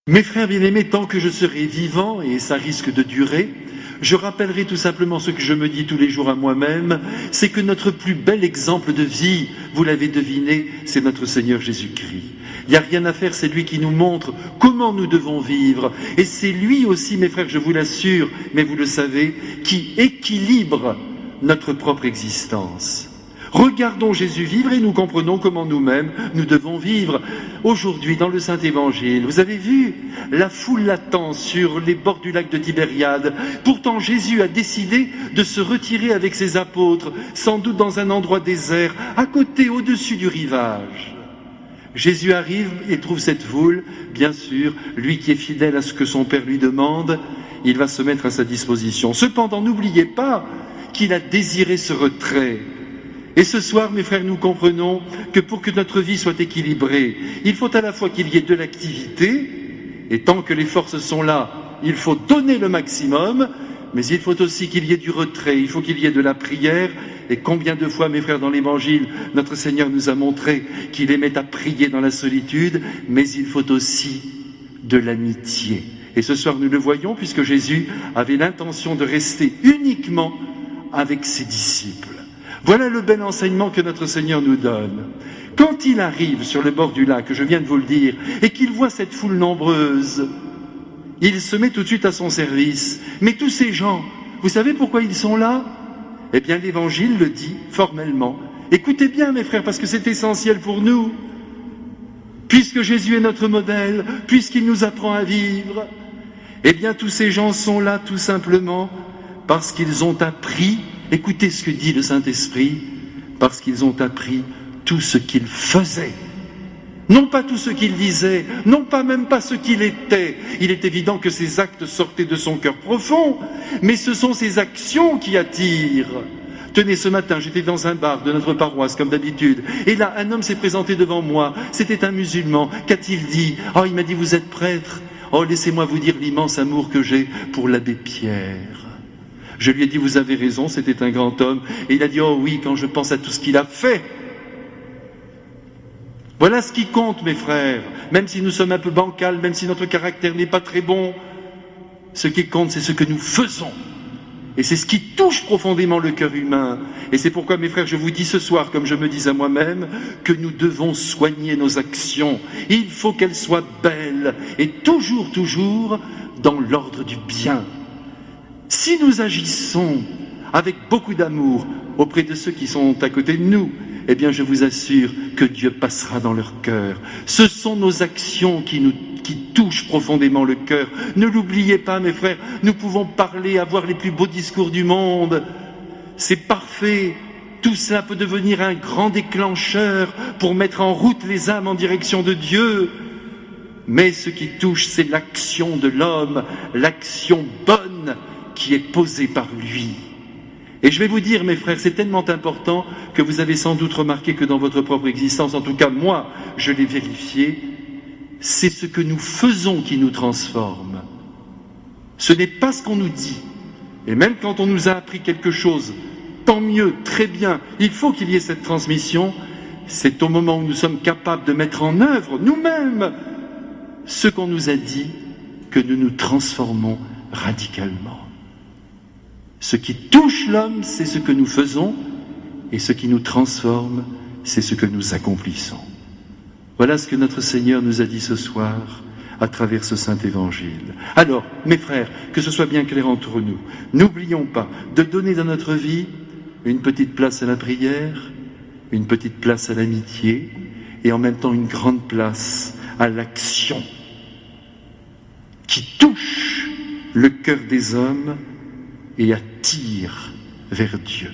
Mes frères bien-aimés, tant que je serai vivant, et ça risque de durer, je rappellerai tout simplement ce que je me dis tous les jours à moi-même, c'est que notre plus bel exemple de vie, vous l'avez deviné, c'est notre Seigneur Jésus-Christ. Il n'y a rien à faire, c'est lui qui nous montre comment nous devons vivre. Et c'est lui aussi, mes frères, je vous l'assure, mais vous le savez, qui équilibre notre propre existence. Regardons Jésus vivre et nous comprenons comment nous-mêmes nous devons vivre. Aujourd'hui, dans le Saint-Évangile, vous avez vu, la foule l'attend sur les bords du lac de Tibériade. Pourtant, Jésus a décidé de se retirer avec ses apôtres, sans doute dans un endroit désert, à côté, au-dessus du rivage. Jésus arrive et trouve cette foule, bien sûr, lui qui est fidèle à ce que son Père lui demande, il va se mettre à sa disposition. Cependant, n'oubliez pas qu'il a désiré ce retrait. Et ce soir, mes frères, nous comprenons que pour que notre vie soit équilibrée, il faut à la fois qu'il y ait de l'activité, et tant que les forces sont là, il faut donner le maximum, mais il faut aussi qu'il y ait du retrait, il faut qu'il y ait de la prière. Et combien de fois, mes frères, dans l'Évangile, notre Seigneur nous a montré qu'il aimait à prier dans la solitude, mais il faut aussi de l'amitié. Et ce soir, nous le voyons, puisque Jésus avait l'intention de rester uniquement avec ses disciples. Voilà le bel enseignement que notre Seigneur nous donne. Quand il arrive sur le bord du lac, je viens de vous le dire, et qu'il voit cette foule nombreuse, il se met tout de suite à son service. Mais tous ces gens, vous savez pourquoi ils sont là? Eh bien, l'Évangile le dit formellement. Écoutez bien, mes frères, parce que c'est essentiel pour nous. Puisque Jésus est notre modèle, puisqu'il nous apprend à vivre, eh bien, tous ces gens sont là tout simplement parce qu'ils ont appris. Écoutez ce que dit le Saint-Esprit, parce qu'ils ont appris tout ce qu'il faisait. Non pas tout ce qu'il disait, non pas même pas ce qu'il était. Il est évident que ses actes sortaient de son cœur profond, mais ce sont ses actions qui attirent. Tenez, ce matin, j'étais dans un bar de notre paroisse, comme d'habitude, et là, un homme s'est présenté devant moi. C'était un musulman. Qu'a-t-il dit? Oh, il m'a dit, vous êtes prêtre? Oh, laissez-moi vous dire l'immense amour que j'ai pour l'abbé Pierre. Je lui ai dit, vous avez raison, c'était un grand homme. Et il a dit, oh oui, quand je pense à tout ce qu'il a fait. Voilà ce qui compte, mes frères. Même si nous sommes un peu bancals, même si notre caractère n'est pas très bon, ce qui compte, c'est ce que nous faisons. Et c'est ce qui touche profondément le cœur humain. Et c'est pourquoi, mes frères, je vous dis ce soir, comme je me dis à moi-même, que nous devons soigner nos actions. Il faut qu'elles soient belles et toujours, toujours dans l'ordre du bien. Si nous agissons avec beaucoup d'amour auprès de ceux qui sont à côté de nous, eh bien je vous assure que Dieu passera dans leur cœur. Ce sont nos actions qui touchent profondément le cœur. Ne l'oubliez pas, mes frères, nous pouvons parler, avoir les plus beaux discours du monde. C'est parfait. Tout cela peut devenir un grand déclencheur pour mettre en route les âmes en direction de Dieu. Mais ce qui touche, c'est l'action de l'homme, l'action bonne qui est posée par lui. Et je vais vous dire, mes frères, c'est tellement important que vous avez sans doute remarqué que dans votre propre existence, en tout cas moi, je l'ai vérifié, c'est ce que nous faisons qui nous transforme. Ce n'est pas ce qu'on nous dit. Et même quand on nous a appris quelque chose, tant mieux, très bien, il faut qu'il y ait cette transmission. C'est au moment où nous sommes capables de mettre en œuvre nous-mêmes ce qu'on nous a dit que nous nous transformons radicalement. Ce qui touche l'homme, c'est ce que nous faisons, et ce qui nous transforme, c'est ce que nous accomplissons. Voilà ce que notre Seigneur nous a dit ce soir à travers ce Saint-Évangile. Alors, mes frères, que ce soit bien clair entre nous, n'oublions pas de donner dans notre vie une petite place à la prière, une petite place à l'amitié, et en même temps une grande place à l'action qui touche le cœur des hommes et attire vers Dieu.